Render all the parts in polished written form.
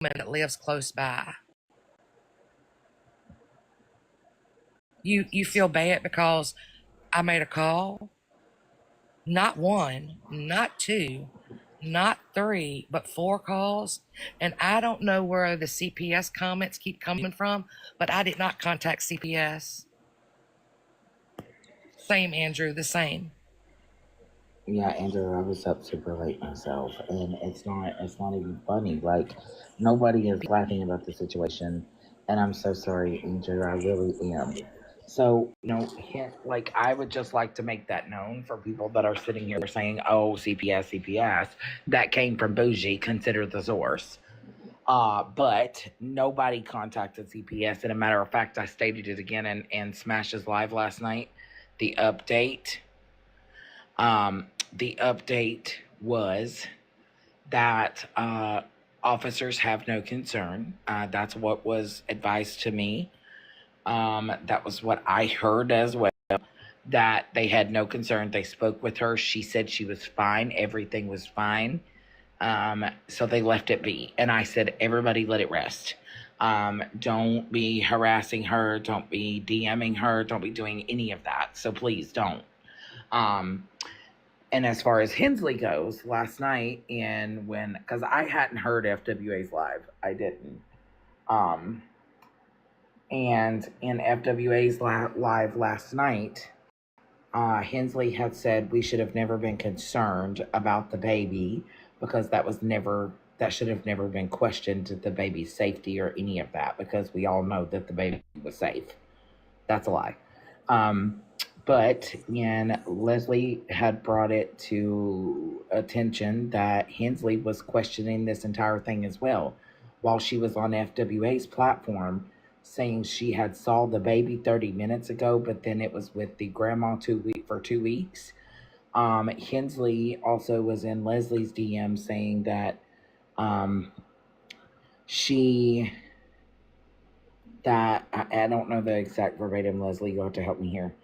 that lives close by. You feel bad because I made a call? Not one, not two, not three, but 4 calls. And I don't know where the CPS comments keep coming from, but I did not contact CPS. Same, Andrew, the same. Yeah, Andrew, I was up super late myself, and it's not even funny. Like, nobody is laughing about the situation, and I'm so sorry, Andrew. I really am. So, like, I would just like to make that known for people that are sitting here saying, "Oh, CPS, CPS," that came from Bougie. Consider the source. But nobody contacted CPS. And a matter of fact, I stated it again in Smash's live last night. The update the update was that officers have no concern. That's what was advised to me. That was what I heard as well. That they had no concern. They spoke with her. She said she was fine. Everything was fine. So they left it be. And I said, everybody let it rest. Don't be harassing her. Don't be DMing her. Don't be doing any of that. So please don't. And as far as Hensley goes, last night, because I hadn't heard FWA's live, I didn't. And in FWA's live last night, Hensley had said we should have never been concerned about the baby because that should have never been questioned, the baby's safety or any of that, because we all know that the baby was safe. That's a lie. But Leslie had brought it to attention that Hensley was questioning this entire thing as well, while she was on FWA's platform saying she had saw the baby 30 minutes ago, but then it was with the grandma for 2 weeks. Hensley also was in Leslie's DM saying that I don't know the exact verbatim, Leslie, you'll have to help me here.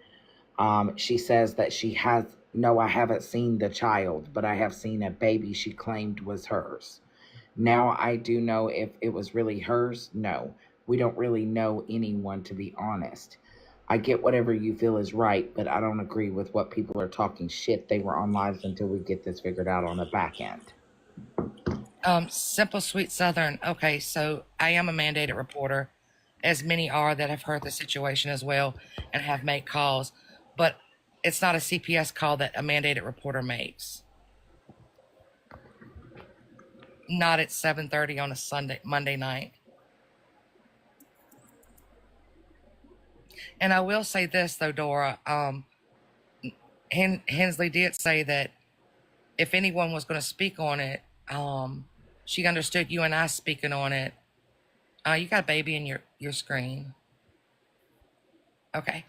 She says that I haven't seen the child, but I have seen a baby she claimed was hers. Now I do know if it was really hers. No, we don't really know anyone, to be honest. I get whatever you feel is right, but I don't agree with what people are talking shit. They were on lives until we get this figured out on the back end. Simple Sweet Southern. Okay, so I am a mandated reporter, as many are that have heard the situation as well and have made calls. But it's not a CPS call that a mandated reporter makes. Not at 7:30 on a Monday night. And I will say this though, Dora. Hensley did say that if anyone was going to speak on it, she understood you and I speaking on it. You got a baby in your screen. Okay.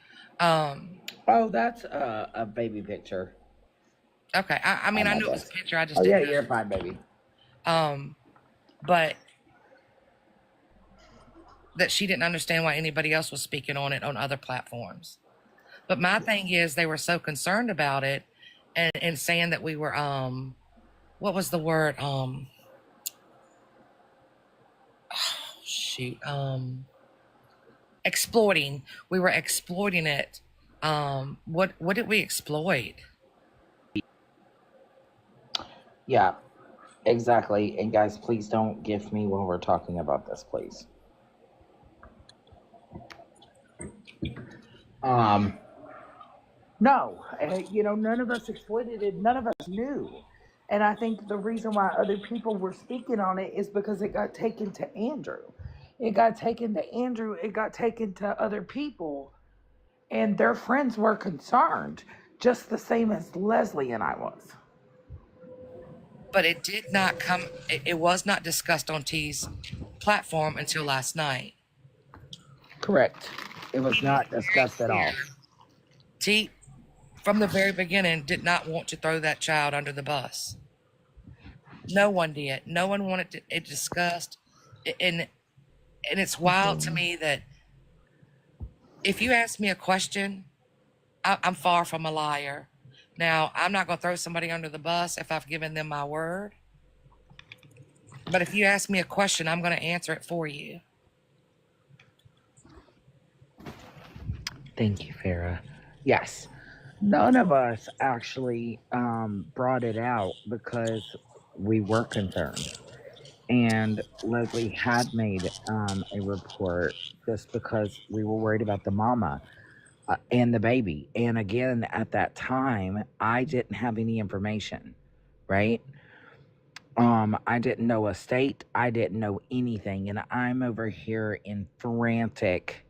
Oh, that's a baby picture. Okay. I mean, I knew it was a picture. I just didn't know. You're fine, baby. But that she didn't understand why anybody else was speaking on it on other platforms. But my thing is, they were so concerned about it and saying that we were, what was the word? Oh, shoot. Exploiting. We were exploiting it. What did we exploit? Yeah, exactly. And guys, please don't gift me when we're talking about this, please. No, none of us exploited it. None of us knew. And I think the reason why other people were speaking on it is because it got taken to Andrew. It got taken to Andrew. It got taken to other people. And their friends were concerned, just the same as Leslie and I was. But it did not come, it was not discussed on T's platform until last night. Correct. It was not discussed at all. T, from the very beginning, did not want to throw that child under the bus. No one did. No one wanted it discussed. And it's wild to me that if you ask me a question, I'm far from a liar. Now, I'm not going to throw somebody under the bus if I've given them my word. But if you ask me a question, I'm going to answer it for you. Thank you, Farah. Yes, none of us actually brought it out because we were concerned. And Leslie had made a report just because we were worried about the mama and the baby. And again, at that time, I didn't have any information, right? I didn't know a state, I didn't know anything, and I'm over here in frantic,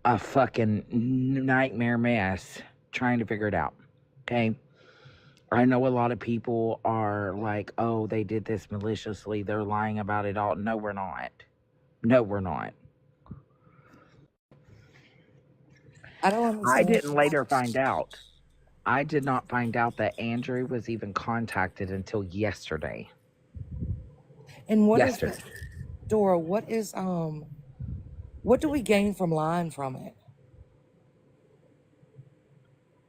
a fucking nightmare mess trying to figure it out. Okay. I know a lot of people are like, oh, they did this maliciously. They're lying about it all. No, we're not. No, we're not. I don't I understand. didn't later find out. I did not find out that Andrew was even contacted until yesterday. And what is Yesterday. Dora? What do we gain from lying from it?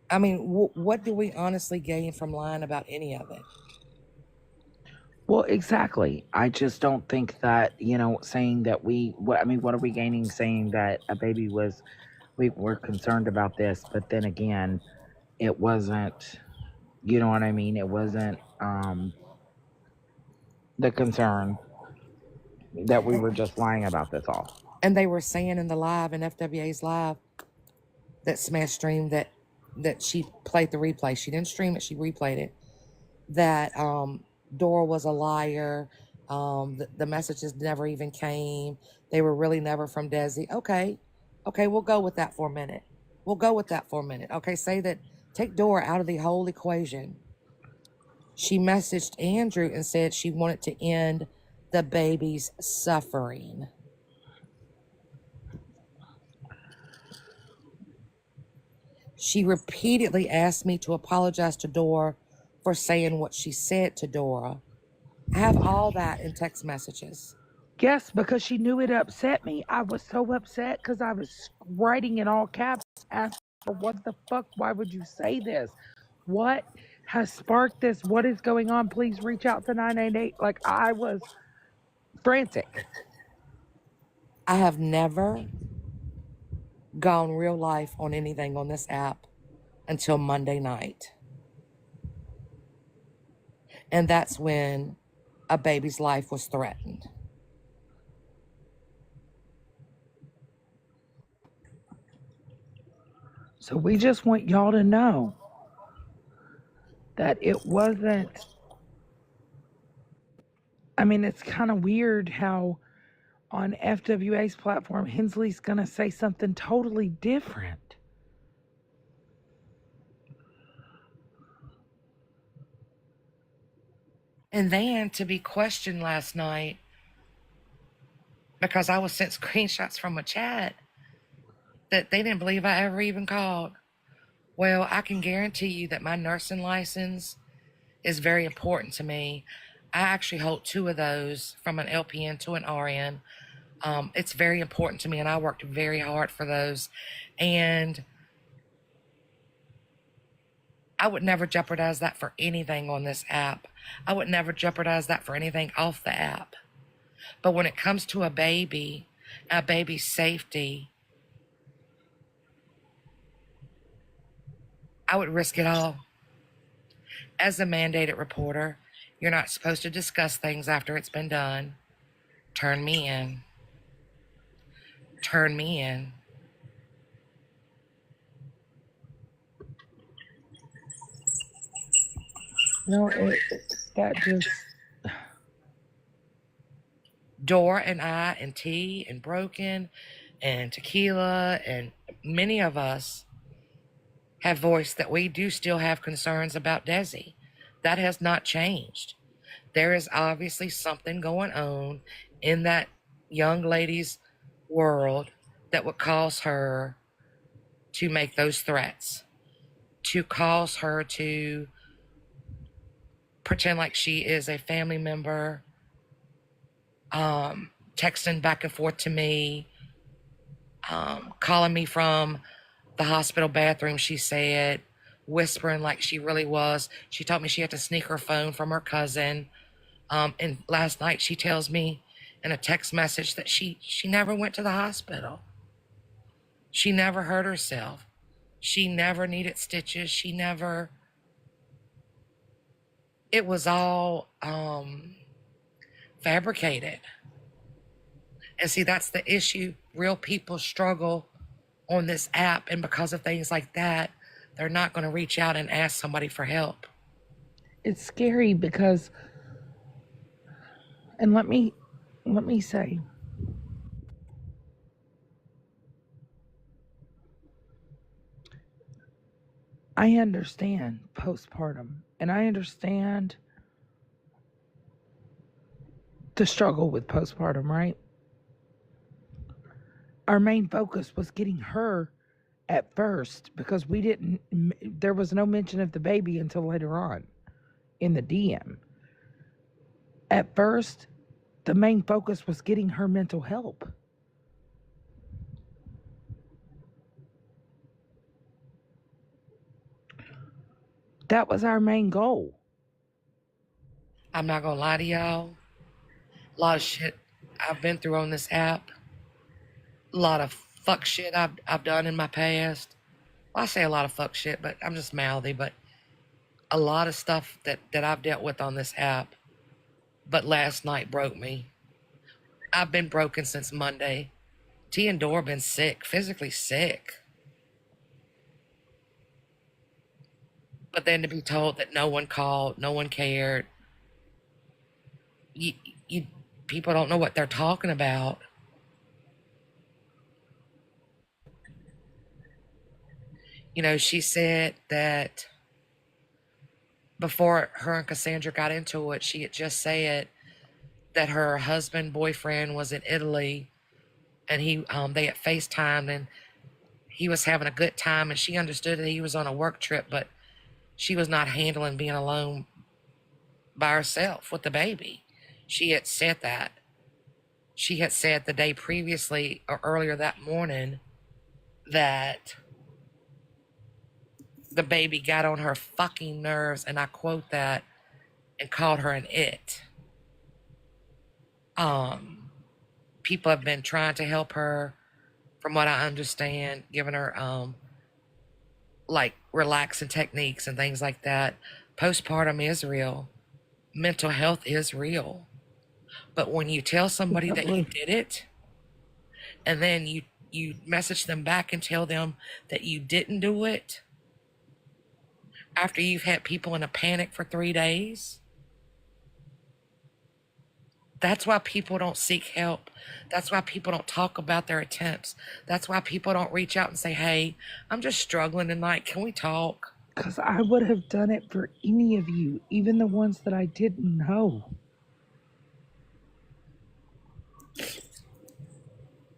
I mean, what do we honestly gain from lying about any of it? Well, exactly. I just don't think that, saying that what are we gaining saying that a baby was, we were concerned about this, but then again, it wasn't, you know what I mean? It wasn't the concern that we were just lying about this all. And they were saying in the live, in FWA's live, that Smash streamed, that she played the replay. She didn't stream it, she replayed it. That Dora was a liar. The messages never even came. They were really never from Desi. Okay, we'll go with that for a minute. Okay, say that, take Dora out of the whole equation. She messaged Andrew and said she wanted to end the baby's suffering. She repeatedly asked me to apologize to Dora for saying what she said to Dora. I have all that in text messages. Yes, because she knew it upset me. I was so upset because I was writing in all caps, asking her, what the fuck? Why would you say this? What has sparked this? What is going on? Please reach out to 988. Like, I was frantic. I have never gone real life on anything on this app until Monday night. And that's when a baby's life was threatened. So we just want y'all to know that it wasn't. I mean, it's kind of weird how on FWA's platform, Hensley's going to say something totally different. And then to be questioned last night because I was sent screenshots from a chat that they didn't believe I ever even called. Well, I can guarantee you that my nursing license is very important to me. I actually hold 2 of those, from an LPN to an RN. It's very important to me, and I worked very hard for those. And I would never jeopardize that for anything on this app. I would never jeopardize that for anything off the app. But when it comes to a baby's safety, I would risk it all. As a mandated reporter, you're not supposed to discuss things after it's been done. Turn me in. Turn me in. No, that just. Dora and I and T and Broken and Tequila and many of us have voiced that we do still have concerns about Desi. That has not changed. There is obviously something going on in that young lady's world that would cause her to make those threats, to cause her to pretend like she is a family member, texting back and forth to me, calling me from the hospital bathroom, she said, whispering like she really was. She told me she had to sneak her phone from her cousin And last night she tells me in a text message that she never went to the hospital. She never hurt herself. She never needed stitches. She never. It was all fabricated. And see, that's the issue. Real people struggle on this app, and because of things like that, they're not going to reach out and ask somebody for help. It's scary because, and let me say, I understand postpartum, and I understand the struggle with postpartum, right? Our main focus was getting her at first because there was no mention of the baby until later on in the DM. At first, the main focus was getting her mental help. That was our main goal. I'm not going to lie to y'all. A lot of shit I've been through on this app. A lot of fuck shit I've done in my past. Well, I say a lot of fuck shit, but I'm just mouthy. But a lot of stuff that I've dealt with on this app. But last night broke me. I've been broken since Monday. T and Dora been sick, physically sick. But then to be told that no one called, no one cared. You people don't know what they're talking about. You know, she said that before her and Cassandra got into it, she had just said that her husband, boyfriend was in Italy, and they had FaceTimed, and he was having a good time, and she understood that he was on a work trip, but she was not handling being alone by herself with the baby. She had said that. She had said the day previously or earlier that morning that the baby got on her fucking nerves, and I quote that, and called her an it. People have been trying to help her, from what I understand, giving her like relaxing techniques and things like that. Postpartum is real. Mental health is real. But when you tell somebody that you did it, and then you message them back and tell them that you didn't do it, after you've had people in a panic for 3 days, that's why people don't seek help. That's why people don't talk about their attempts. That's why people don't reach out and say, hey, I'm just struggling tonight. Can we talk? Because I would have done it for any of you, even the ones that I didn't know.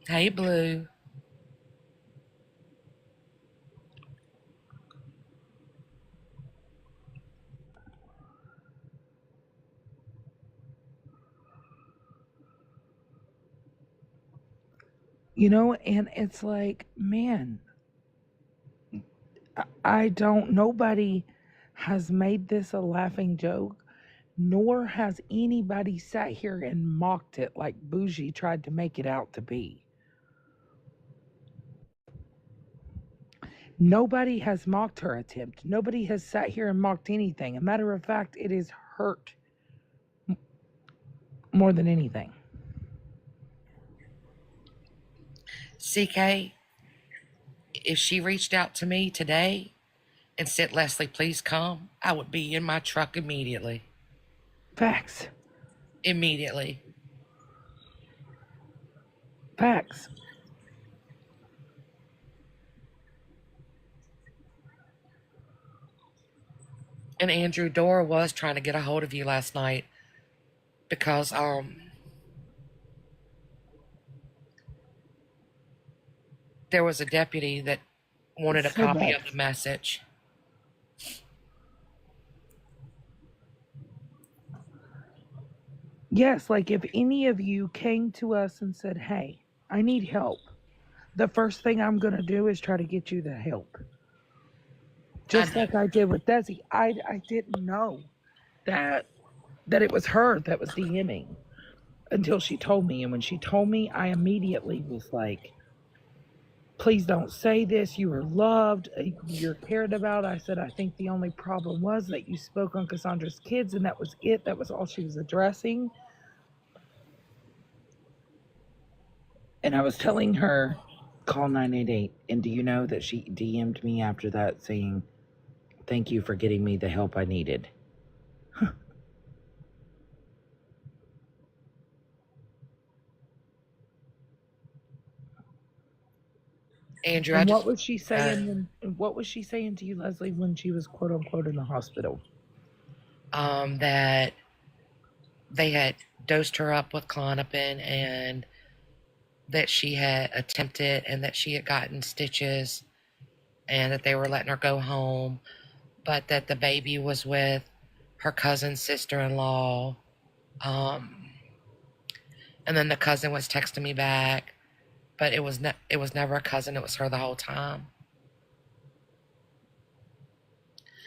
Hey, Blue. You know, and it's like, man, nobody has made this a laughing joke, nor has anybody sat here and mocked it like Bougie tried to make it out to be. Nobody has mocked her attempt. Nobody has sat here and mocked anything. A matter of fact, it is hurt more than anything. CK, if she reached out to me today and said, Leslie, please come, I would be in my truck immediately. Facts. Immediately. Facts. And Andrew, Dora was trying to get a hold of you last night because there was a deputy that wanted a copy of the message. Yes, like if any of you came to us and said, hey, I need help, the first thing I'm going to do is try to get you the help. Just like I did with Desi. I didn't know that that it was her that was DMing until she told me. And when she told me, I immediately was like, please don't say this. You were loved. You're cared about. I said, I think the only problem was that you spoke on Cassandra's kids, and that was it. That was all she was addressing. And I was telling her, call 988. And do you know that she DM'd me after that saying, thank you for getting me the help I needed? Andrew, And what was she saying? What was she saying to you, Leslie, when she was quote unquote in the hospital? That they had dosed her up with Klonopin, and that she had attempted, and that she had gotten stitches, and that they were letting her go home, but that the baby was with her cousin's sister-in-law. And then the cousin was texting me back, but it was never a cousin. It was her the whole time.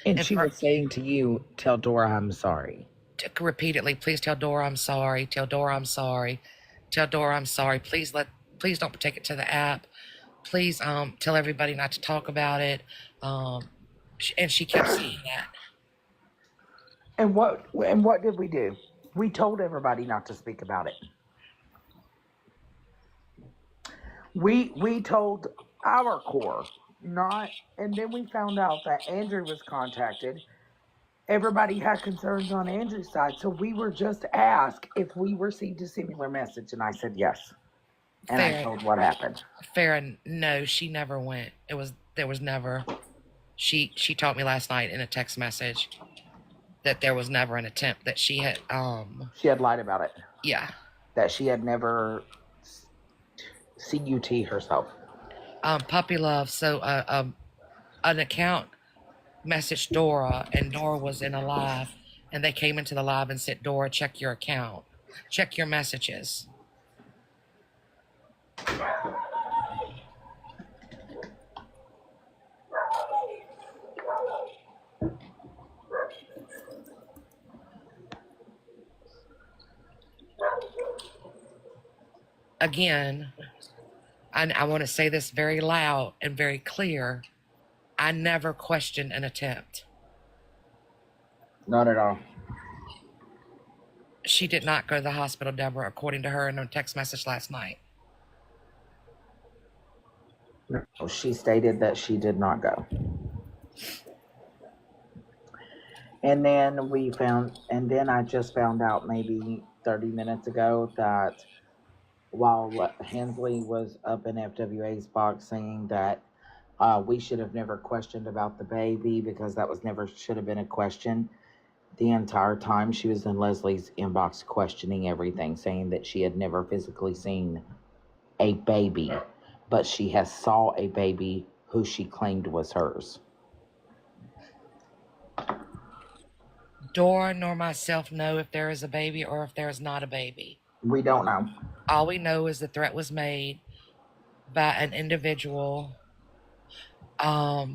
And she was saying to you, tell Dora I'm sorry. Repeatedly, please tell Dora I'm sorry. Tell Dora I'm sorry. Tell Dora I'm sorry. Please don't take it to the app. Please tell everybody not to talk about it. And she kept saying that. And what did we do? We told everybody not to speak about it. We told our core, and then we found out that Andrew was contacted. Everybody had concerns on Andrew's side, so we were just asked if we received a similar message, and I said yes. And fair. I told what happened. Fair, no, she never went. There was never. She told me last night in a text message that there was never an attempt, that she had She had lied about it. Yeah. That she had never CUT herself. Puppy love. So an account messaged Dora, and Dora was in a live, and they came into the live and said, Dora, check your account, check your messages. Again, I want to say this very loud and very clear. I never questioned an attempt. Not at all. She did not go to the hospital, Deborah, according to her in a text message last night. No, she stated that she did not go. And then I just found out maybe 30 minutes ago that while Hensley was up in FWA's box saying that we should have never questioned about the baby because that should have been a question. The entire time she was in Leslie's inbox questioning everything, saying that she had never physically seen a baby, but she has saw a baby who she claimed was hers. Dora nor myself know if there is a baby or if there is not a baby. We don't know. All we know is the threat was made by an individual that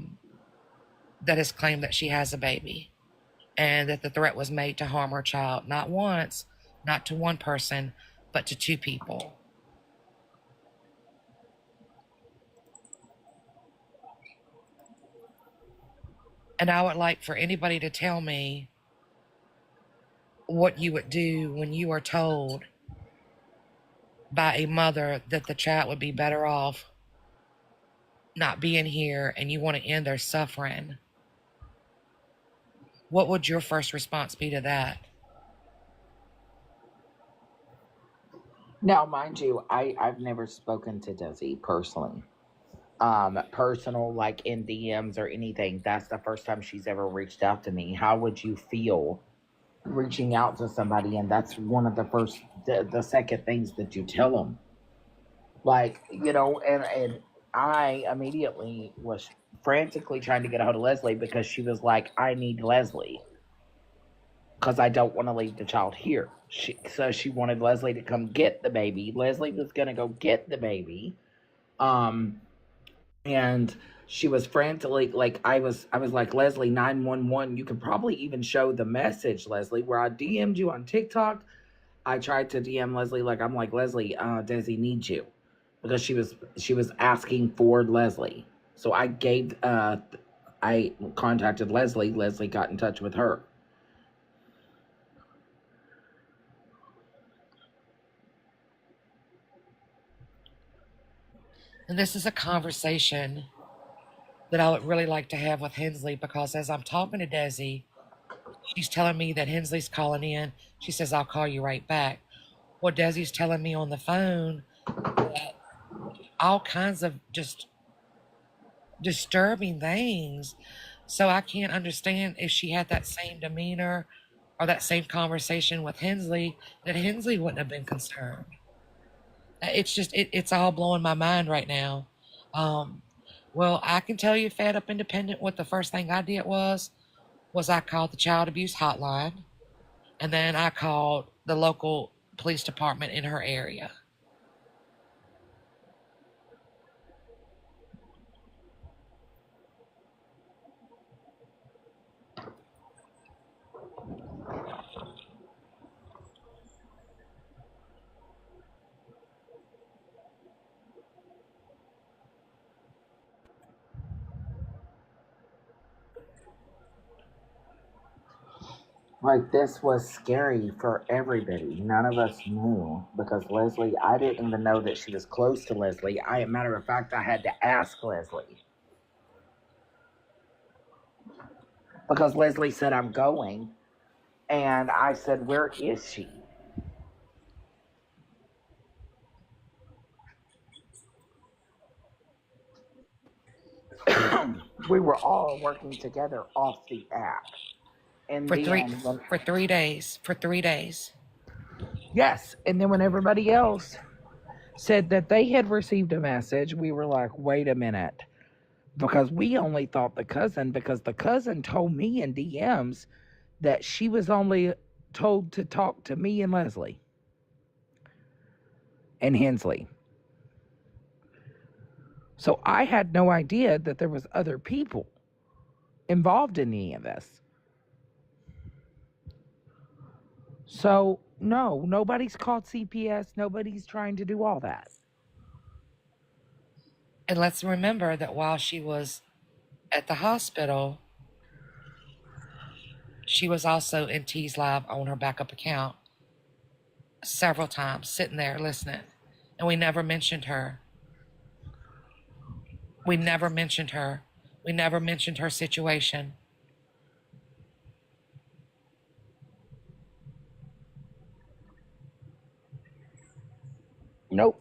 has claimed that she has a baby, and that the threat was made to harm her child, not once, not to one person, but to two people. And I would like for anybody to tell me what you would do when you are told by a mother that the child would be better off not being here, and you want to end their suffering. What would your first response be to that? Now, mind you, I've never spoken to Desi personally. Personal, like in DMs or anything. That's the first time she's ever reached out to me. How would you feel reaching out to somebody and that's one of the second things that you tell them? Like, and I immediately was frantically trying to get a hold of Leslie because she was like, I need Leslie because I don't want to leave the child here. So she wanted Leslie to come get the baby. Leslie was going to go get the baby. And She was frantically like I was like, Leslie, 911. You could probably even show the message, Leslie, where I DM'd you on TikTok. I tried to DM Leslie, like I'm like, Leslie, Desi needs you, because she was asking for Leslie. So I contacted Leslie. Leslie got in touch with her. And this is a conversation that I would really like to have with Hensley, because as I'm talking to Desi, she's telling me that Hensley's calling in. She says, I'll call you right back. Well, Desi's telling me on the phone that all kinds of just disturbing things. So I can't understand if she had that same demeanor or that same conversation with Hensley, that Hensley wouldn't have been concerned. It's just, it's all blowing my mind right now. Um, well, I can tell you, Fed Up Independent, what the first thing I did was I called the child abuse hotline, and then I called the local police department in her area. Like, this was scary for everybody. None of us knew, because Leslie, I didn't even know that she was close to Leslie. Matter of fact, I had to ask Leslie, because Leslie said, I'm going. And I said, where is she? We were all working together off the app. And For three then, when, for 3 days. For 3 days. Yes. And then when everybody else said that they had received a message, we were like, wait a minute. Because we only thought because the cousin told me in DMs that she was only told to talk to me and Leslie and Hensley. So I had no idea that there was other people involved in any of this. So no, nobody's called CPS. Nobody's trying to do all that. And let's remember that while she was at the hospital, she was also in T's Live on her backup account several times, sitting there listening. And we never mentioned her. We never mentioned her. We never mentioned her situation. Nope.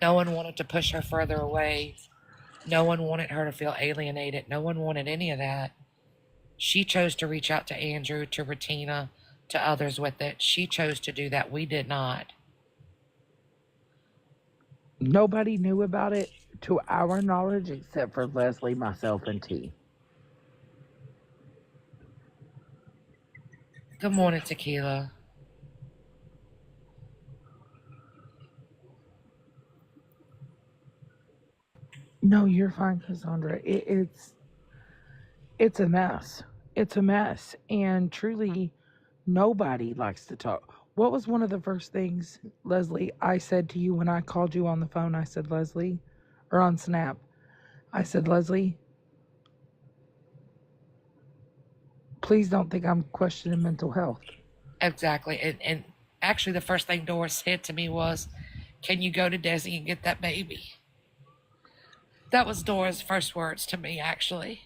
No one wanted to push her further away. No one wanted her to feel alienated. No one wanted any of that. She chose to reach out to Andrew, to Retina, to others with it. She chose to do that. We did not. Nobody knew about it to our knowledge except for Leslie, myself, and T. Good morning, Tequila. No, you're fine, Cassandra. It's a mess. It's a mess. And truly, nobody likes to talk. What was one of the first things, Leslie, I said to you when I called you on the phone? I said, Leslie, or on Snap, I said, Leslie, please don't think I'm questioning mental health. Exactly. And actually, the first thing Dora said to me was, can you go to Desi and get that baby? That was Dora's first words to me, actually.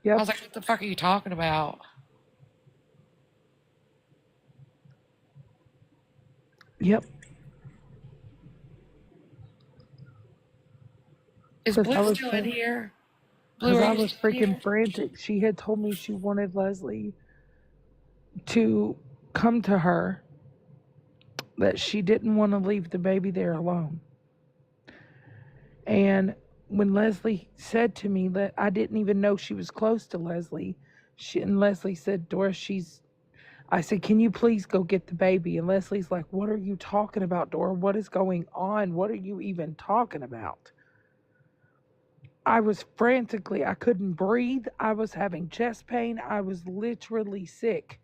I Yep. was like, what the fuck are you talking about? Yep. Is Because I Blue was still in here? Blue, because are I you was still freaking here? frantic. She had told me she wanted Leslie to come to her, that she didn't want to leave the baby there alone. And when Leslie said to me that I didn't even know she was close to Leslie, and Leslie said, Dora, I said, can you please go get the baby? And Leslie's like, what are you talking about, Dora? What is going on? What are you even talking about? I was frantically, I couldn't breathe. I was having chest pain. I was literally sick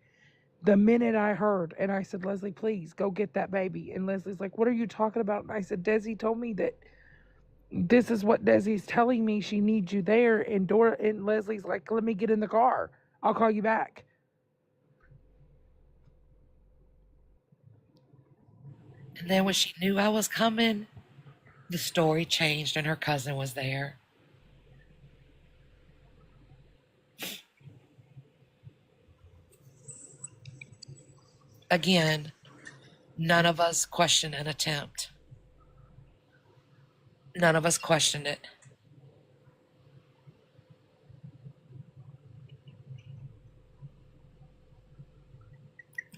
the minute I heard. And I said, Leslie, please go get that baby. And Leslie's like, what are you talking about? And I said, Desi told me that this is what Desi's telling me. She needs you there. And Dora and Leslie's like, let me get in the car. I'll call you back. And then when she knew I was coming, the story changed and her cousin was there. Again, none of us questioned an attempt. None of us questioned it.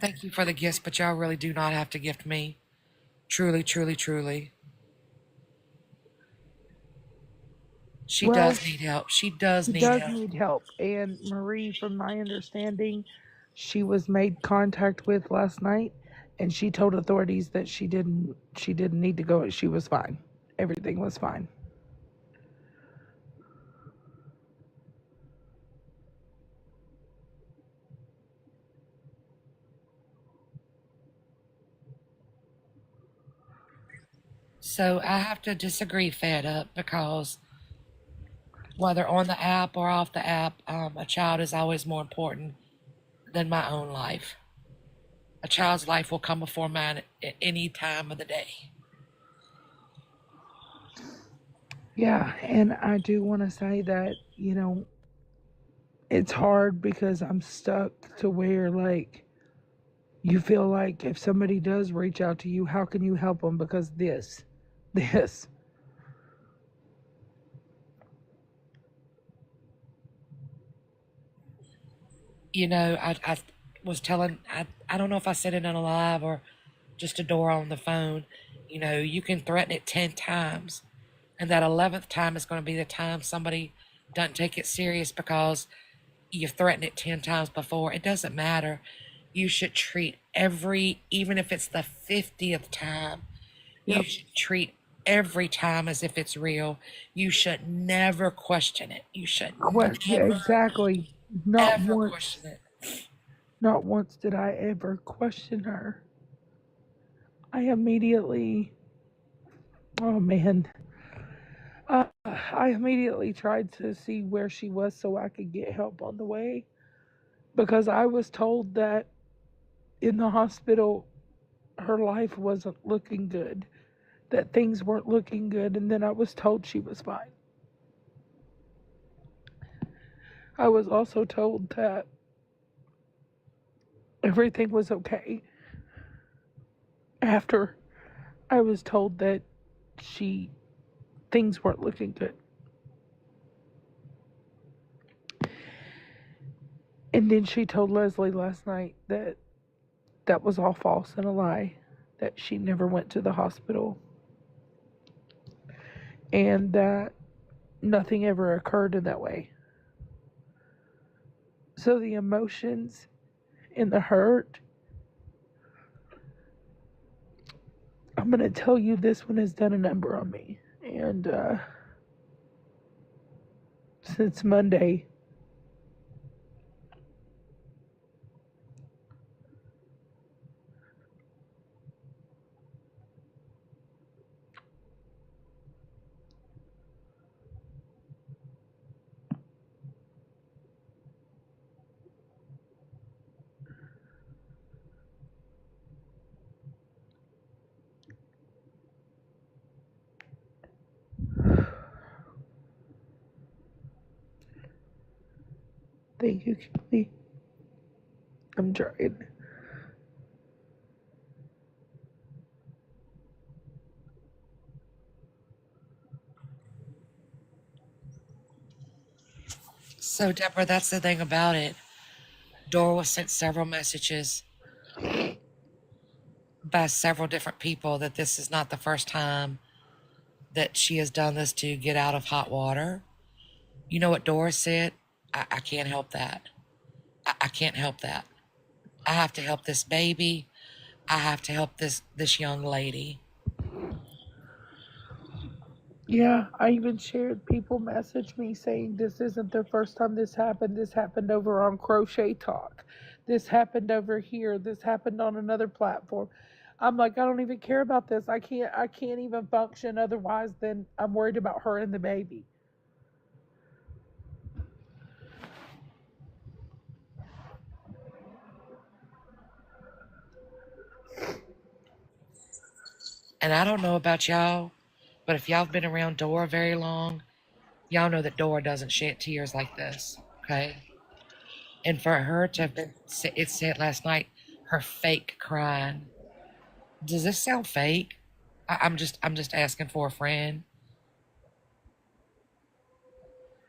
Thank you for the gifts, but y'all really do not have to gift me. Truly, truly, truly. She Well, does need help. She does she need does help. need help. And Marie, from my understanding, she was made contact with last night, and she told authorities that she didn't need to go. She was fine. Everything was fine. So I have to disagree, Fed Up, because whether on the app or off the app, a child is always more important than my own life. A child's life will come before mine at any time of the day. Yeah, and I do want to say that, it's hard because I'm stuck to where, like, you feel like if somebody does reach out to you, how can you help them? Because this. I was telling, I don't know if I said it on a live or just a door on the phone. You can threaten it 10 times, and that 11th time is going to be the time somebody doesn't take it serious because you've threatened it 10 times before. It doesn't matter. You should treat even if it's the 50th time, you Yep. should treat every time as if it's real. You should never question it. You should Yeah, never, exactly. Not ever once. question it. Not once did I ever question her. I immediately, oh man, I immediately tried to see where she was so I could get help on the way because I was told that in the hospital her life wasn't looking good, that things weren't looking good, and then I was told she was fine. I was also told that everything was okay after I was told that she things weren't looking good. And then she told Leslie last night that that was all false and a lie, that she never went to the hospital, and that nothing ever occurred in that way. So the emotions and the hurt, I'm going to tell you, this one has done a number on me. And since Monday, thank you, Kelly. I'm trying. So, Deborah, that's the thing about it. Dora was sent several messages by several different people that this is not the first time that she has done this to get out of hot water. You know what Dora said? I can't help that. I can't help that. I have to help this baby. I have to help this young lady. Yeah, I even shared, people message me saying this isn't the first time this happened. This happened over on Crochet Talk. This happened over here. This happened on another platform. I'm like, I don't even care about this. I can't even function otherwise than I'm worried about her and the baby. And I don't know about y'all, but if y'all have been around Dora very long, y'all know that Dora doesn't shed tears like this. Okay? And for her to have been, it said last night, her fake crying. Does this sound fake? I'm just asking for a friend.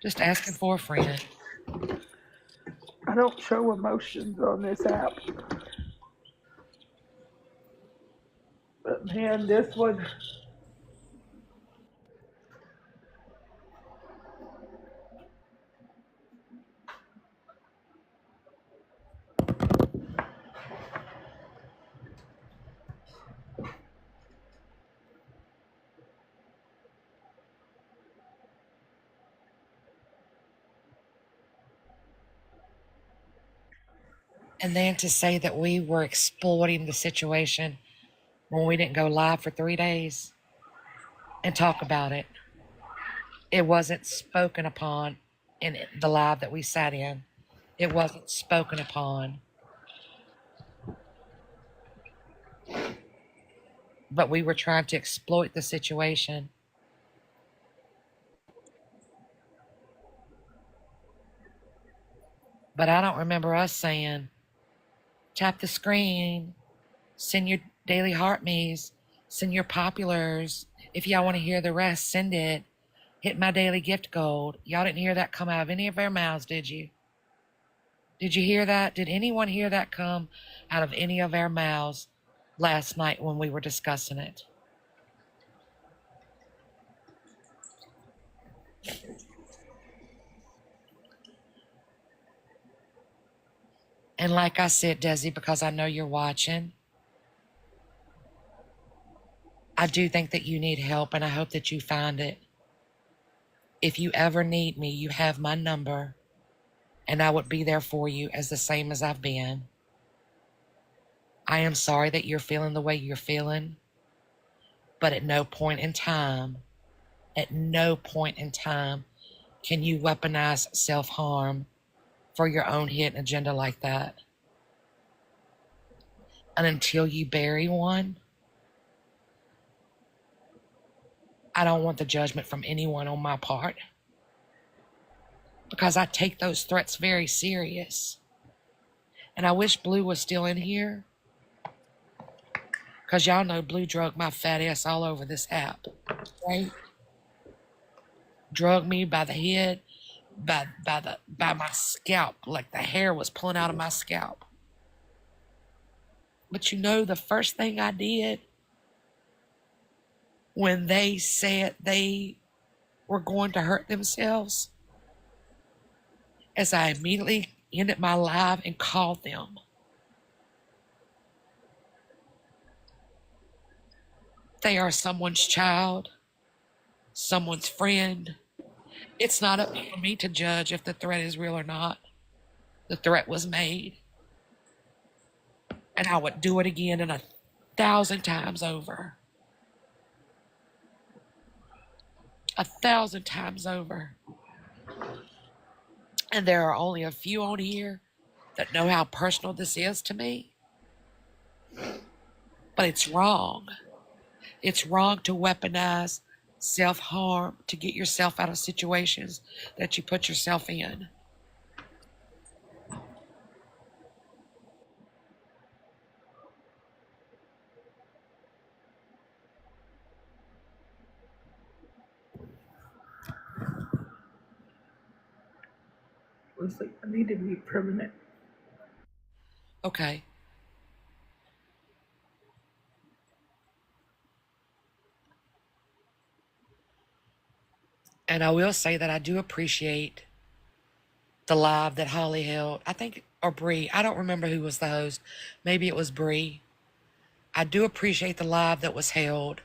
Just asking for a friend. I don't show emotions on this app. But man, this one, And then to say that we were exploiting the situation when we didn't go live for 3 days and talk about it. It wasn't spoken upon in the live that we sat in. It wasn't spoken upon. But we were trying to exploit the situation. But I don't remember us saying, tap the screen, send your daily heart me's, send your populars. If y'all want to hear the rest, send it. Hit my daily gift gold. Y'all didn't hear that come out of any of our mouths, did you? Did you hear that? Did anyone hear that come out of any of our mouths last night when we were discussing it? And like I said, Desi, because I know you're watching, I do think that you need help, and I hope that you find it. If you ever need me, you have my number, and I would be there for you as the same as I've been. I am sorry that you're feeling the way you're feeling, but at no point in time, can you weaponize self-harm for your own hidden agenda like that. And until you bury one, I don't want the judgment from anyone on my part, because I take those threats very serious. And I wish Blue was still in here, because y'all know Blue drug my fat ass all over this app, right? Drug me by the head, by my scalp, like the hair was pulling out of my scalp. But you know the first thing I did when they said they were going to hurt themselves, as I immediately ended my live and called them. They are someone's child, someone's friend. It's not up for me to judge if the threat is real or not. The threat was made, and I would do it again and 1,000 times over. 1,000 times over. And there are only a few on here that know how personal this is to me. But it's wrong. It's wrong to weaponize self-harm to get yourself out of situations that you put yourself in. it's like, I need to be permanent. Okay. And I will say that I do appreciate the live that Holly held. I think, or Bree. I don't remember who was the host. Maybe it was Bree. I do appreciate the live that was held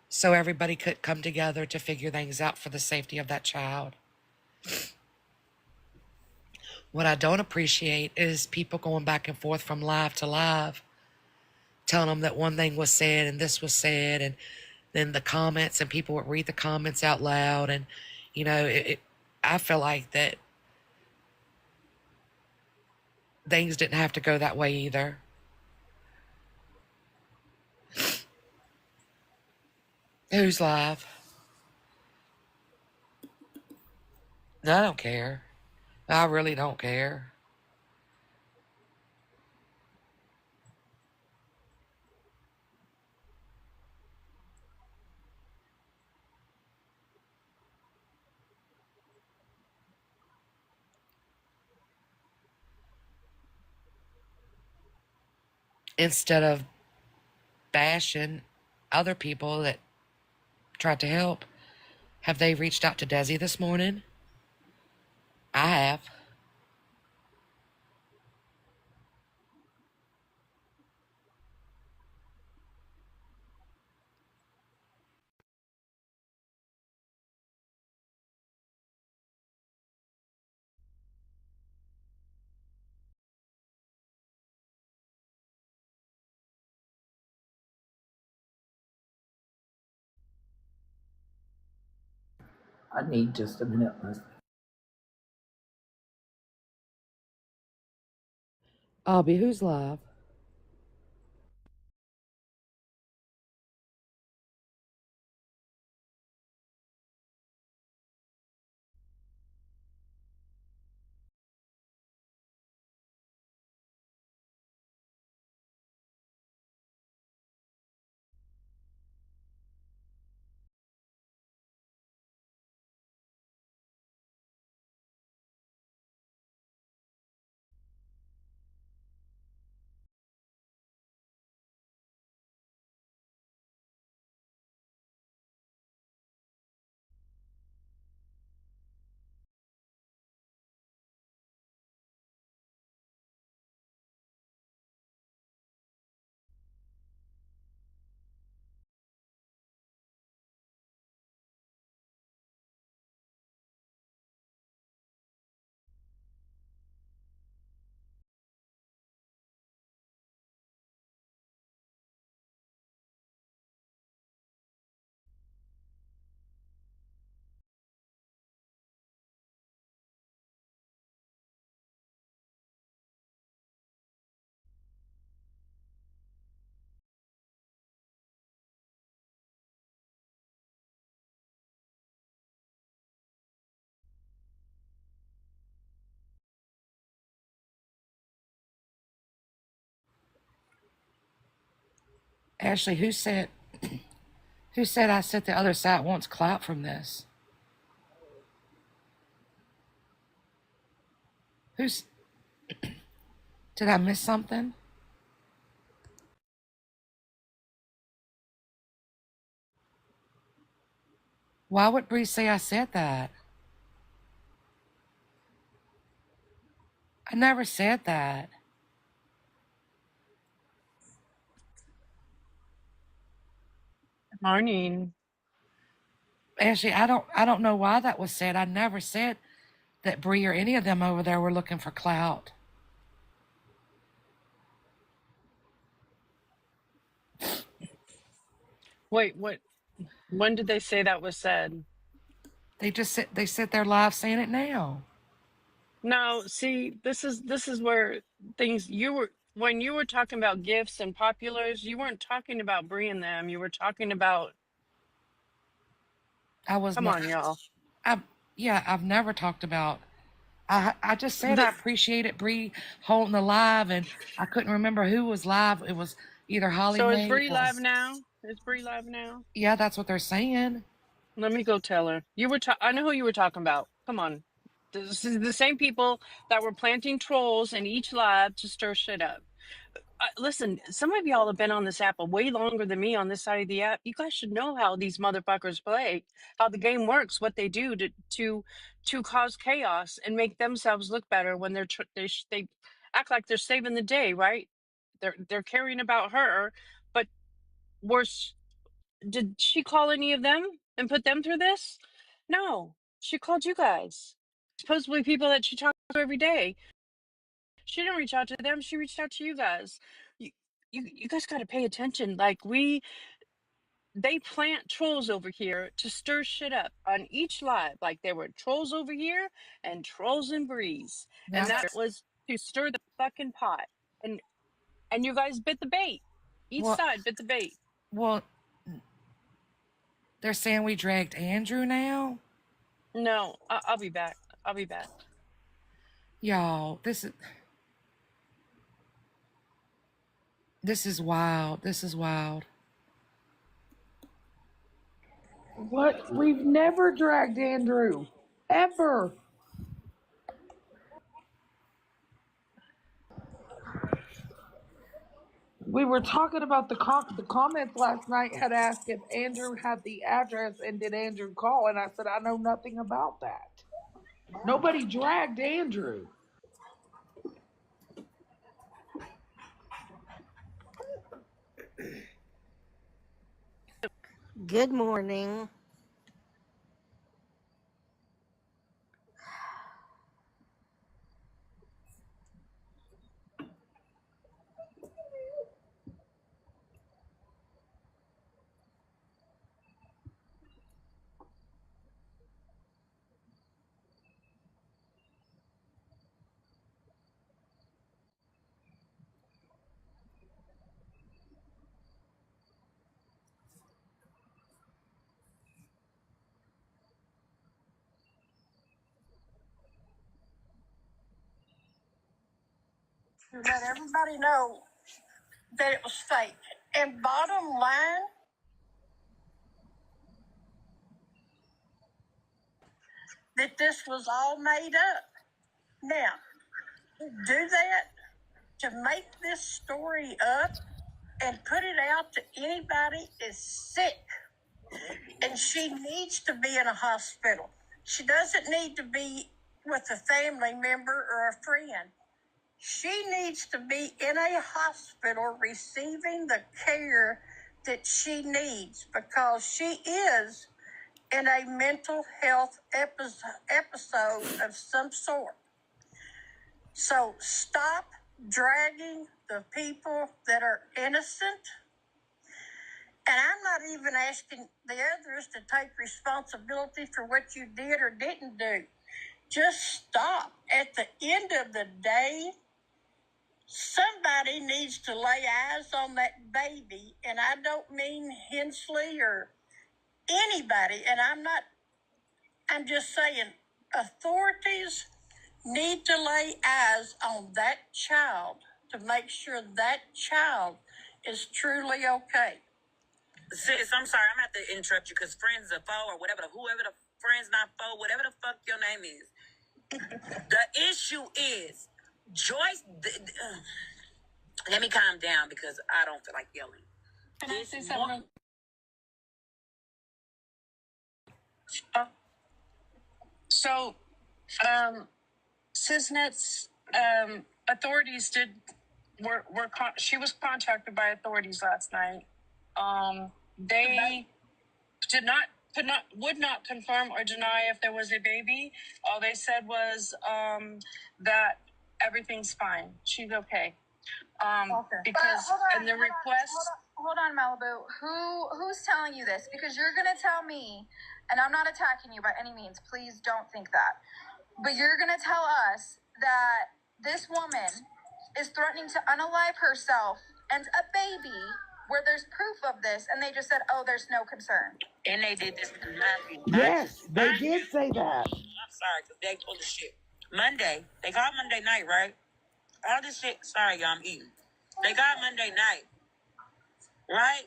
so everybody could come together to figure things out for the safety of that child. What I don't appreciate is people going back and forth from live to live, telling them that one thing was said and this was said, and then the comments, and people would read the comments out loud. And, I feel like that things didn't have to go that way either. Who's live? No, I don't care. I really don't care. Instead of bashing other people that tried to help, have they reached out to Desi this morning? I have. I need just a minute, Leslie. Abby, who's live? Ashley, who said I said the other side wants clout from this? Who's Did I miss something? Why would Bree say I said that? I never said that. Morning. Ashley, I don't know why that was said. I never said that Bree or any of them over there were looking for clout. Wait, what? When did they say that was said? They said they're live saying it now. No, see, this is where things you were when you were talking about gifts and populars, you weren't talking about bringing them. You were talking about, I was come not. on, y'all. I Yeah, I've never talked about. I just said I The, appreciated Bree holding the live, and I couldn't remember who was live. It was either Holly so is Mae Bree or live now? Is Bree live now? yeah, that's what they're saying. Let me go tell her. I know who you were talking about. Come on. This is the same people that were planting trolls in each lab to stir shit up. listen, some of y'all have been on this app way longer than me on this side of the app. You guys should know how these motherfuckers play, how the game works, what they do to cause chaos and make themselves look better when they act like they're saving the day, right? They're caring about her, but worse, did she call any of them and put them through this? No, she called you guys. Supposedly people that she talks to every day. She didn't reach out to them. She reached out to you guys. You, you guys got to pay attention. Like they plant trolls over here to stir shit up on each live. Like there were trolls over here and trolls in Breeze, and that was to stir the fucking pot. And you guys bit the bait. Each Well, side bit the bait. well, they're saying we dragged Andrew now. No, I'll be back. I'll be back. Y'all, this is wild. This is wild. What? We've never dragged Andrew. Ever. We were talking about the comments last night had asked if Andrew had the address and did Andrew call, and I said I know nothing about that. Nobody dragged Andrew. Good morning. To let everybody know that it was fake. And bottom line, that this was all made up. Now, do that to make this story up and put it out to anybody is sick. And she needs to be in a hospital. She doesn't need to be with a family member or a friend. She needs to be in a hospital receiving the care that she needs because she is in a mental health episode of some sort. So stop dragging the people that are innocent. And I'm not even asking the others to take responsibility for what you did or didn't do. Just stop. At the end of the day, somebody needs to lay eyes on that baby, and I don't mean Hensley or anybody, and I'm just saying authorities need to lay eyes on that child to make sure that child is truly okay. Sis, I'm sorry, I'm gonna have to interrupt you because friends are foe or whatever, whoever the friends not foe, whatever the fuck your name is. The issue is Joyce. Let me calm down because I don't feel like yelling. Can I say something? So, Cisnet's authorities she was contacted by authorities last night. They would not confirm or deny if there was a baby. All they said was that everything's fine. She's okay. Okay. Because hold on, and the request. Hold on, Malibu. Who's telling you this? Because you're gonna tell me, and I'm not attacking you by any means. Please don't think that. But you're gonna tell us that this woman is threatening to unalive herself and a baby where there's proof of this, and they just said, "Oh, there's no concern." And they did this. Yes, they did say that. I'm sorry because they full of shit. Monday, they got Monday night, right? All this shit. Sorry, y'all, I'm eating. They got Monday night, right?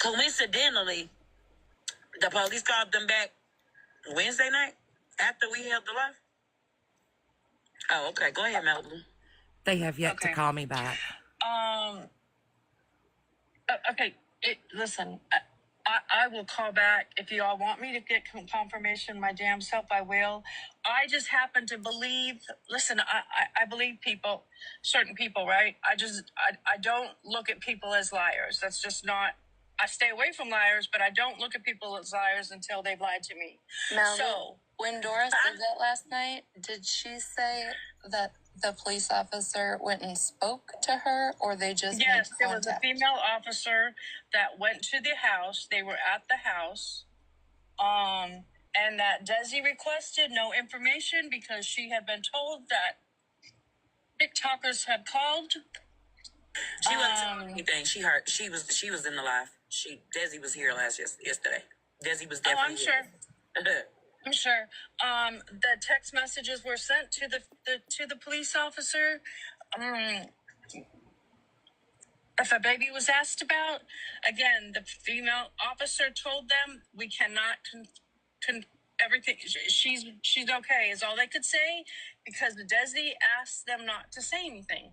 Coincidentally, the police called them back Wednesday night after we held the live. Oh, okay. Go ahead, Malibu. They have yet to Okay. call me back. Okay. Listen, I will call back if you all want me to get confirmation. My damn self, I will. I just happen to believe. Listen, I believe people, certain people, right? I don't look at people as liars. That's just not. I stay away from liars, but I don't look at people as liars until they've lied to me. Now, So when Dora said that last night, did she say that the police officer went and spoke to her, or they just yes, made there was a contact? female officer that went to the house. They were at the house. And that Desi requested no information because she had been told that TikTokers had called. She wasn't saying anything. She heard. She was in the live. Desi was here yesterday. Desi was definitely. I'm sure. Here. I'm sure. The text messages were sent to the police officer. If a baby was asked about, again, the female officer told them we cannot everything. She's okay is all they could say because the Desi asked them not to say anything.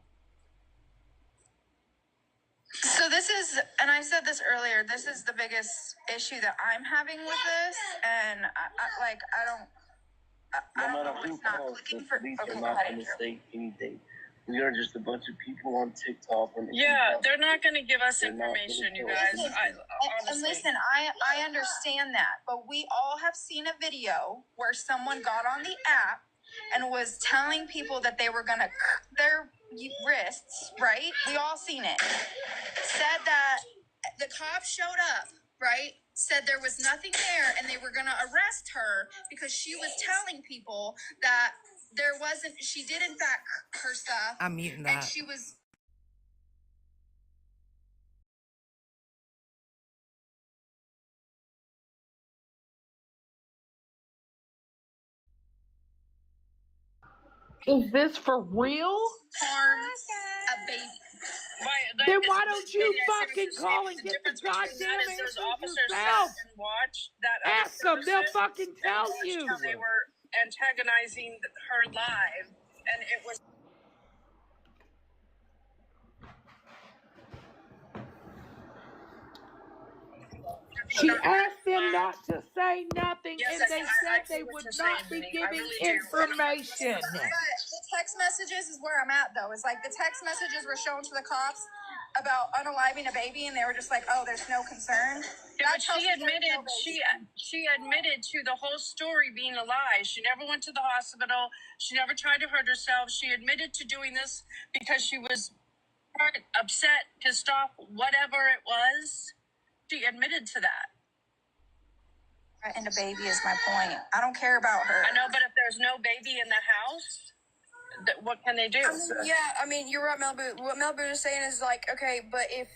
So this is, and I said this earlier, this is the biggest issue that I'm having with this, and I No don't matter know who what's not calls, clicking the for. police Okay, are go not ahead, going to Andrew. say anything. We are just a bunch of people on TikTok. And Yeah, they're not going to give us They're not information, gonna you tell guys. us. And Honestly. listen, I understand that, but we all have seen a video where someone got on the app and was telling people that they were gonna their wrists, right? We all seen it. Said that the cops showed up, right? Said there was nothing there and they were gonna arrest her because she was telling people that there wasn't. She did in fact her stuff. I'm muting And that. she was. Is this for real? Harm a baby. Then why don't you fucking call and get the goddamn Those answers officers yourself? sat and watched that other Ask them, they'll person fucking and tell watched you. how they were antagonizing her live, and it was. She asked them not to say nothing, Yes, and they I said see they what would you're not saying, be Vinny. I giving really do. information. But the text messages is where I'm at, though. It's like the text messages were shown to the cops about unaliving a baby, and they were just like, "Oh, there's no concern." Yeah, but That's how she said there's admitted no baby. she admitted to the whole story being a lie. She never went to the hospital. She never tried to hurt herself. She admitted to doing this because she was hurt, upset, pissed off, whatever it was. She admitted to that. And a baby is my point. I don't care about her. I know, but if there's no baby in the house, what can they do? I mean, you're right, Malibu. What Malibu is saying is like, okay, but if,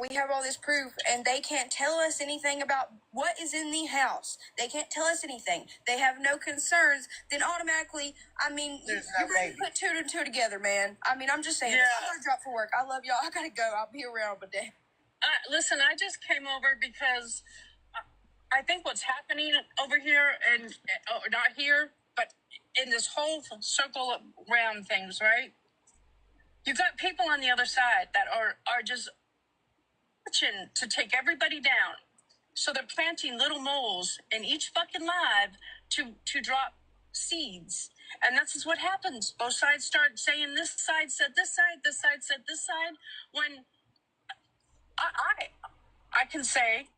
we have all this proof and they can't tell us anything about what is in the house. They can't tell us anything. They have no concerns. Then automatically, I mean, you're going to put two and two together, man. I mean, I'm just saying, Yeah. I'm going to drop for work. I love y'all. I got to go. I'll be around, but then. Listen, I just came over because I think what's happening over here, and not here, but in this whole circle around things, right? You've got people on the other side that are just itching to take everybody down. So they're planting little moles in each fucking live to drop seeds. And that's just what happens. Both sides start saying this side said this side, this side said this side. When I can say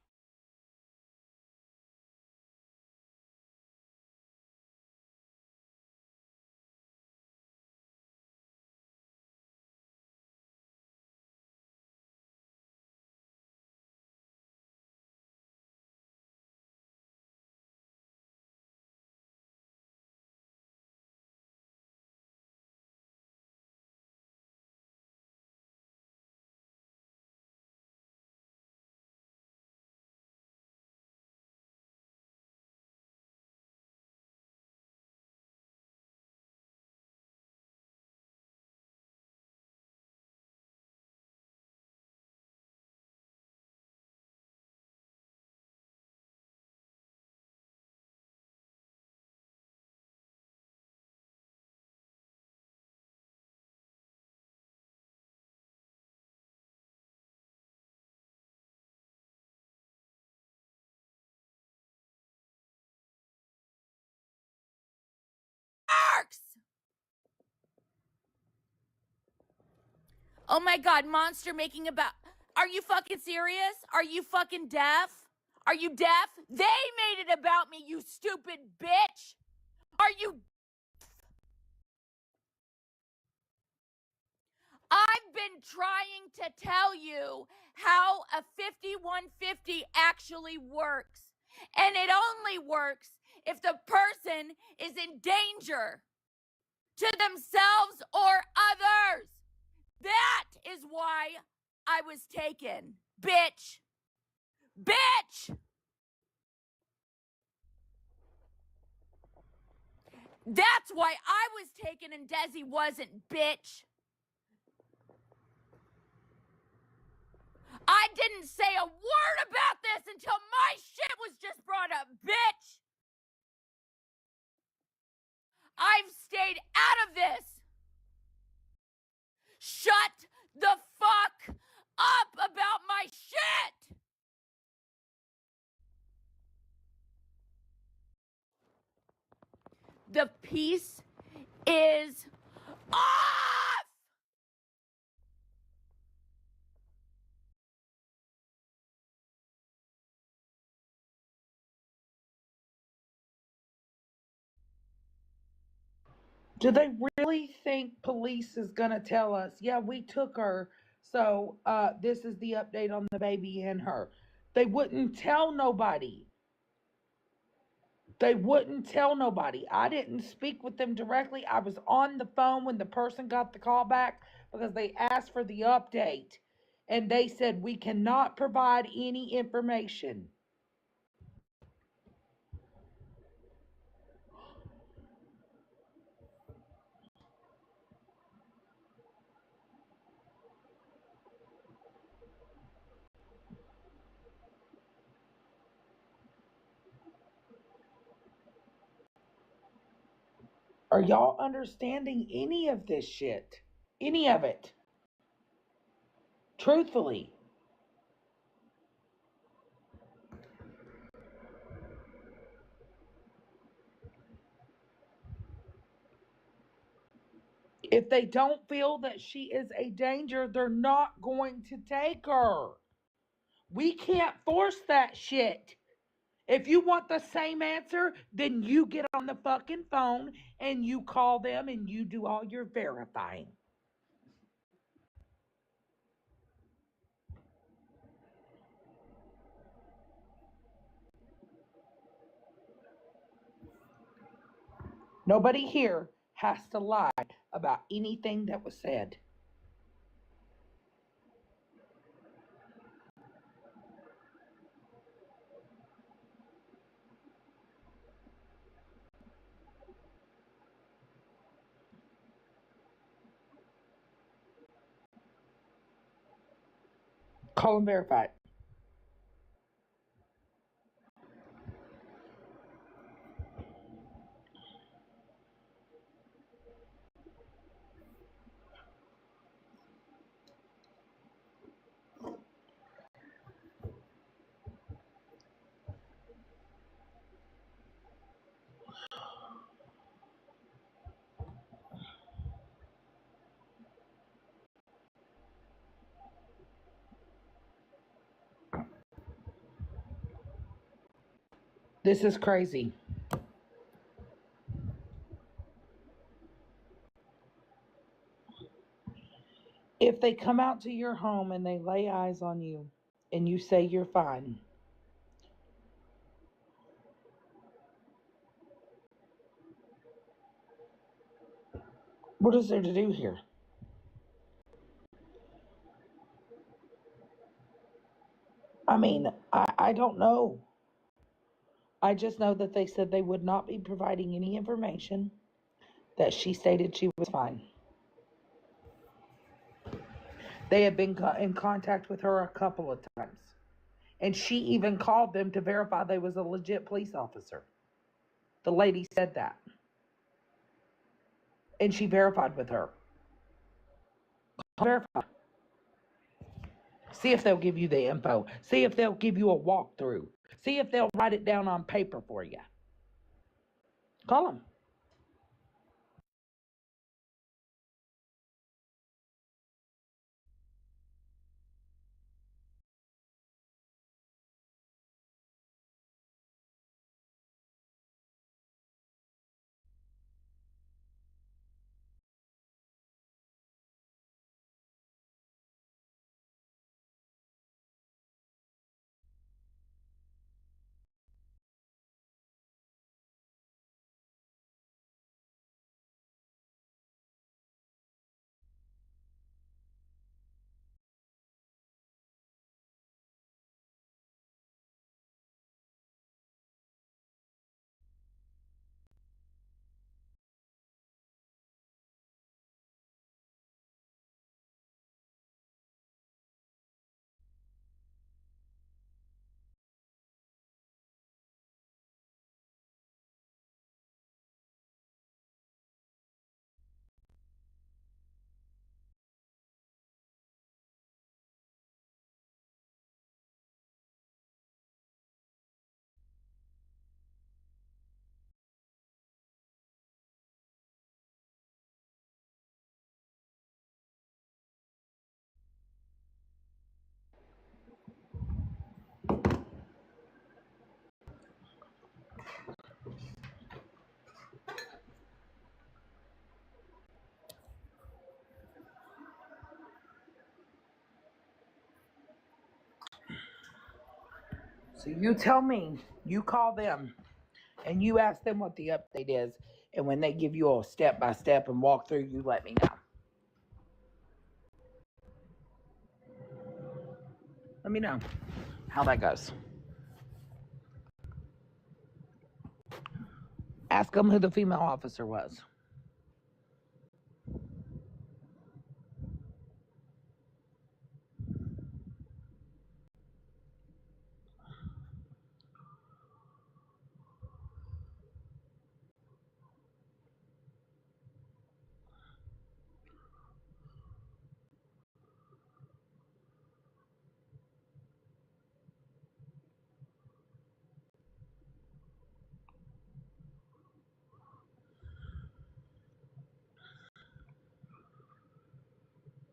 works. Oh my God, monster making about. Are you fucking serious? Are you fucking deaf? Are you deaf? They made it about me, you stupid bitch. Are you? I've been trying to tell you how a 5150 actually works. And it only works if the person is in danger to themselves or others. That is why I was taken. Bitch. Bitch. That's why I was taken and Desi wasn't, bitch. I didn't say a word about this until my shit was just brought up, bitch. I've stayed out of this. Shut the fuck up about my shit. The piece is off. Do they really think police is going to tell us, yeah, we took her, so this is the update on the baby and her? They wouldn't tell nobody. They wouldn't tell nobody. I didn't speak with them directly. I was on the phone when the person got the call back because they asked for the update. And they said, we cannot provide any information. Are y'all understanding any of this shit? Any of it? Truthfully. If they don't feel that she is a danger, they're not going to take her. We can't force that shit. If you want the same answer, then you get on the fucking phone and you call them and you do all your verifying. Nobody here has to lie about anything that was said. Call and verify it. This is crazy. If they come out to your home and they lay eyes on you and you say you're fine, what is there to do here? I mean, I don't know. I just know that they said they would not be providing any information, that she stated she was fine. They had been in contact with her a couple of times. And she even called them to verify they was a legit police officer. The lady said that. And she verified with her. Verify. See if they'll give you the info. See if they'll give you a walkthrough. See if they'll write it down on paper for you. Call them. So you tell me, you call them, and you ask them what the update is, and when they give you a step-by-step and walk through, you let me know. Let me know how that goes. Ask them who the female officer was.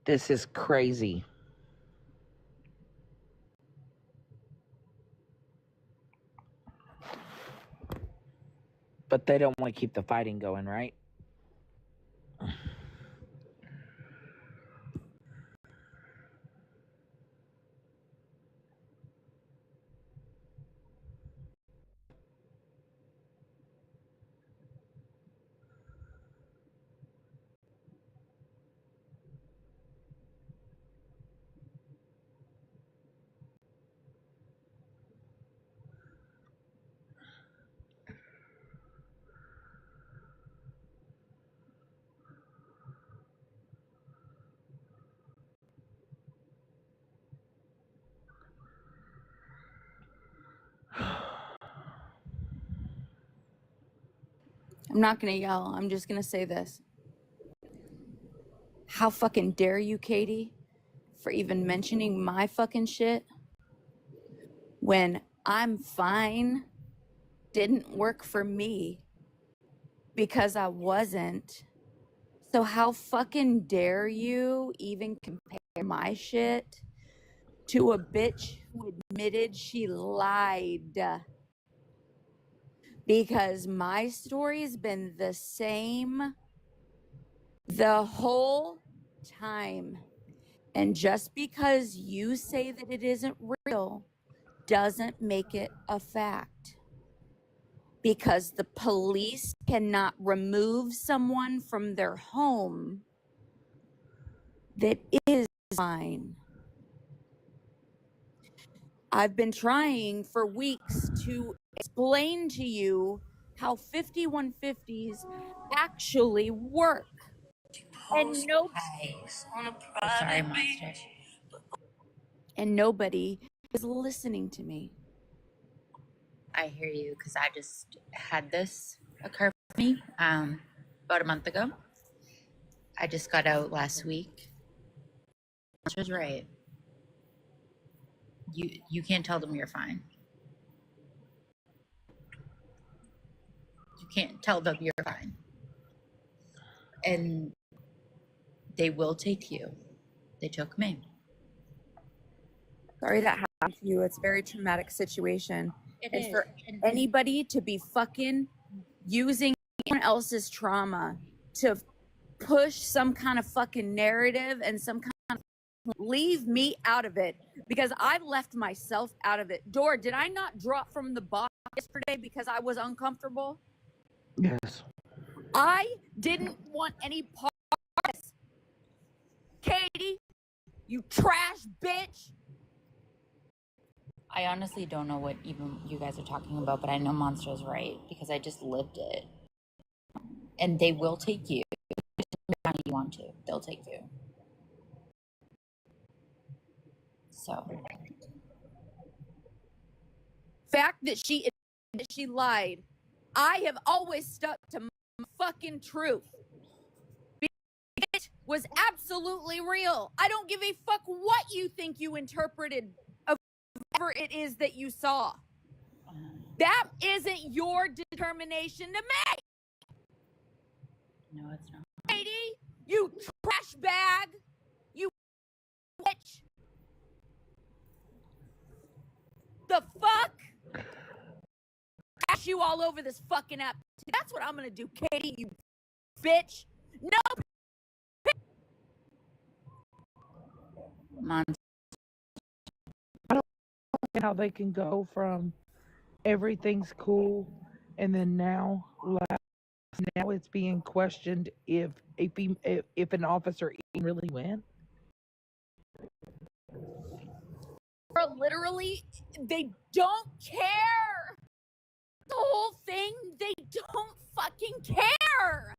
This is crazy. But they don't want to keep the fighting going, right? I'm not gonna yell. I'm just gonna say this. How fucking dare you, Katie, for even mentioning my fucking shit when I'm fine didn't work for me because I wasn't. So how fucking dare you even compare my shit to a bitch who admitted she lied? Because my story's been the same the whole time. And just because you say that it isn't real doesn't make it a fact. Because the police cannot remove someone from their home that is mine. I've been trying for weeks to explain to you how 5150s actually work. And no, Sorry, monster. and nobody is listening to me. I hear you because I just had this occur for me about a month ago. I just got out last week. Monster was right. You can't tell them you're fine. You can't tell them you're fine. And they will take you. They took me. Sorry that happened to you. It's a very traumatic situation. It And is. for anybody to be fucking using someone else's trauma to push some kind of fucking narrative and some kind of leave me out of it because I left myself out of it. Dora, did I not drop from the box yesterday because I was uncomfortable? Yes. I didn't want any part of this. Katie, you trash bitch. I honestly don't know what even you guys are talking about, but I know Monster is right because I just lived it. And they will take you. If you want to, they'll take you. So Fact that she lied. I have always stuck to my fucking truth. It was absolutely real. I don't give a fuck what you think you interpreted of whatever it is that you saw. That isn't your determination to make. no, it's not. Katie, you trash bag. You bitch. The fuck? Trash you all over this fucking app. That's what I'm gonna do, Katie, you bitch. No. Monster. how they can go from everything's cool and then now it's being questioned if an officer even really went. Literally, they don't care. The whole thing, they don't fucking care.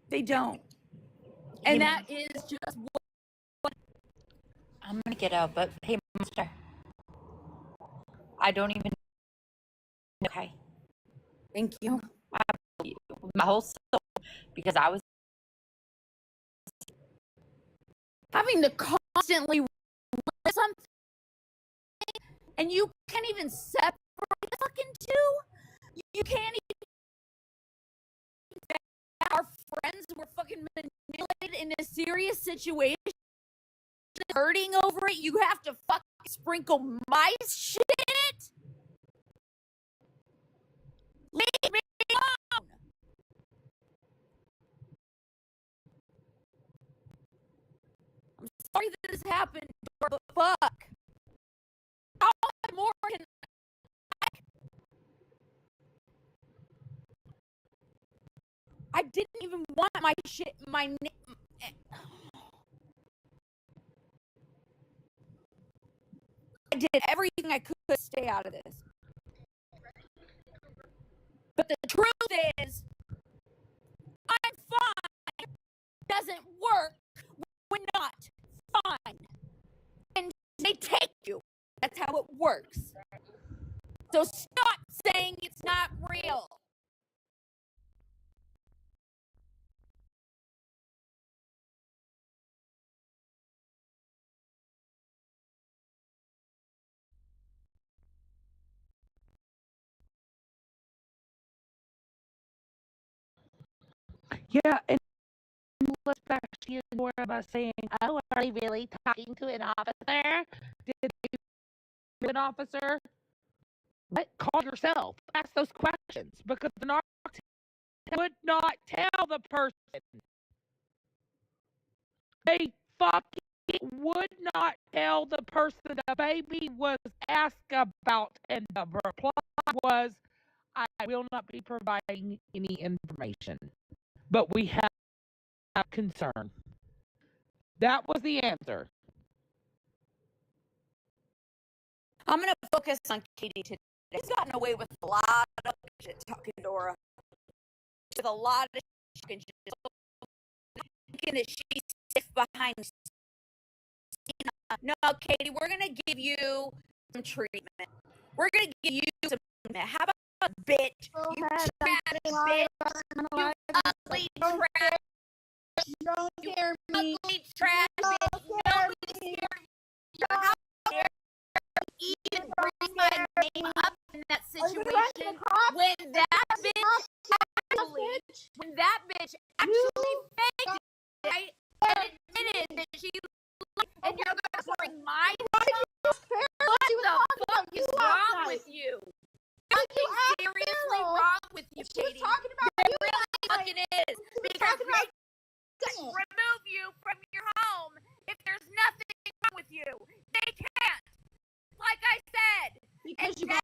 They don't. And that is just what I'm gonna get out, but hey, Monster, I don't even. Okay, thank you. I believe you with my whole soul because I was Having to constantly read something and you can't even separate the fucking two. You can't even. Our friends were fucking manipulated in a serious situation, hurting over it. You have to fucking sprinkle my shit in it. Leave me alone. I'm sorry that this happened, but fuck. How much more can I didn't even want my shit, my name. I did everything I could to stay out of this. But the truth is, I'm fine. It doesn't work. We're not fine. And they take you. That's how it works. So stop saying it's not real. Yeah, and let's back to you more about saying, "Oh, are they really talking to an officer? Did they an officer? What? Call yourself. Ask those questions because the narcotics would not tell the person. They fucking would not tell the person the baby was asked about, and the reply was, "I will not be providing any information, but we have concern." That was the answer. I'm going to focus on Katie today. She's gotten away with a lot of shit talking Dora. With a lot of shit thinking that she's safe behind. No, Katie, we're going to give you some treatment. We're going to give you some treatment. How about a bitch? You trash bitch. You ugly trash. Don't scare me. Ugly trash bitch. Nobody scared you. How dare you even bring my name up in that situation when that bitch actually faked it, right? And admitted that she and you're gonna bring my name up? What the fuck is wrong with you? Something seriously wrong with you, Katie. It really fucking is. Because they can remove you from your home if there's nothing wrong with you. They can't. Like I said. Because and you Desi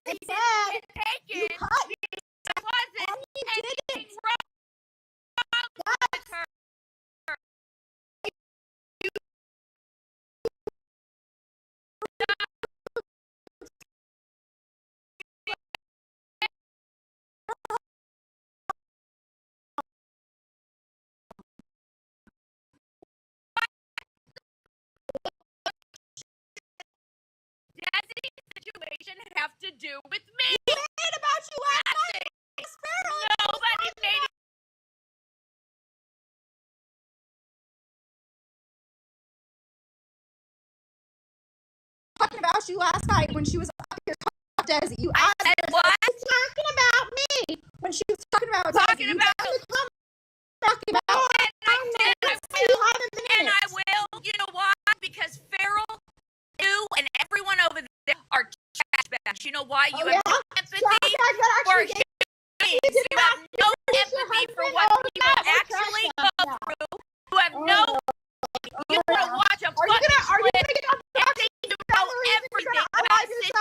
didn't get taken. There wasn't anything wrong with her. Desi's situation have to do with me. We made about you last night. Nobody made it. Talking about you last night when she was up here talking about Desi. You I said what? Talking about me when she was talking about Talking Desi. about Talking about. And I will. You know why? Because Farrell, you, and everyone over there are trash bags. You know why? You have no empathy for humans. You have no empathy for what people actually go through. You have no. want to watch a fucking clip and think you know everything about a situation.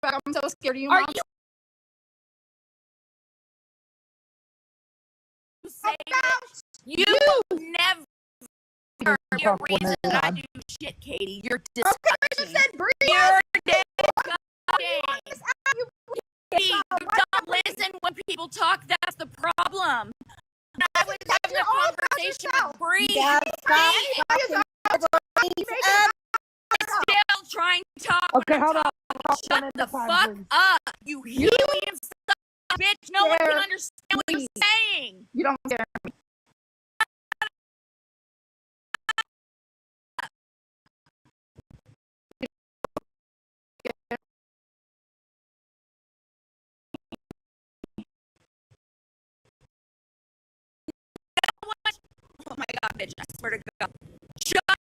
I'm so scared of you, Are Mom. you saying that you never be a reason that I do shit, Katie? You're disgusting. Okay, I just said breathe. You're disgusting. Katie, you don't listen when people talk. That's the problem. I was having a conversation with Bree. Still trying to talk. Okay, hold on. Shut the fuck up, you helium bitch. No one can understand what you're saying. You don't care. Oh my god, bitch. I swear to God. Shut up.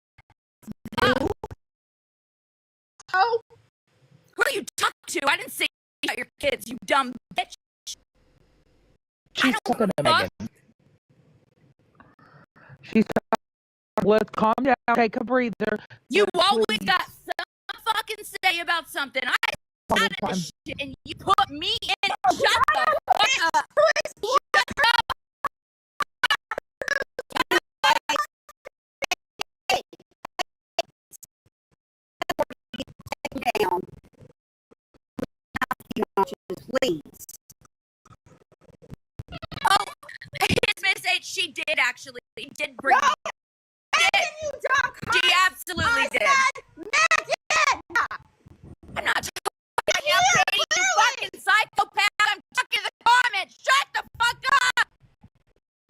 Oh. Who do you talk to? I didn't say about your kids, you dumb bitch. She's talking to Megan. She's let's calm down, take a breather. You always got some fucking say about something. I started this shit and you put me in. Shut the fuck up. Shut up. Down. Please. Oh, it's Miss H. She did actually. She did bring me. She absolutely did. I'm not talking about you, Katie, you fucking psychopath. I'm talking the comments. Shut the fuck up.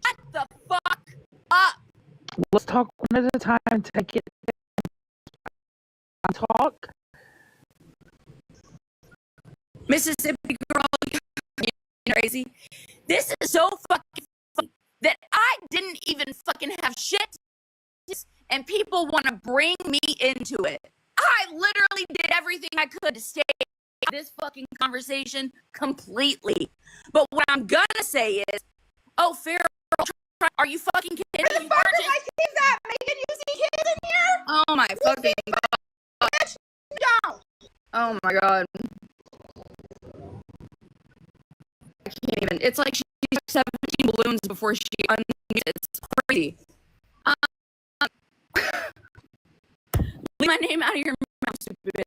Shut the fuck up. Let's talk one at a time. Take it. Talk. Mississippi girl, you're crazy. This is so fucking funny that I didn't even fucking have shit, and people want to bring me into it. I literally did everything I could to stay out of this fucking conversation completely. But what I'm gonna say is, oh, Farrell, are you fucking kidding me? Where the fuck are my kids at? Megan, you see kids in here? Oh my fucking god. Bitch, don't. Oh my god. I can't even. It's like she took 17 balloons before she unmuted. It's crazy. Leave my name out of your mouth, stupid bitch.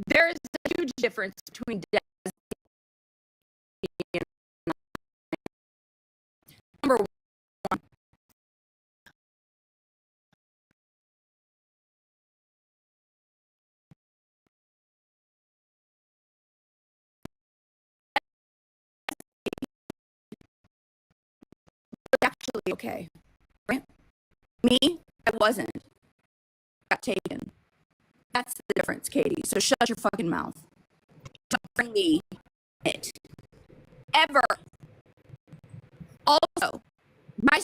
There's a huge difference between Desi and number one. Actually, okay, right? Me, I wasn't. Got taken. That's the difference, Katie. So shut your fucking mouth. Don't bring me it. Ever. Also, my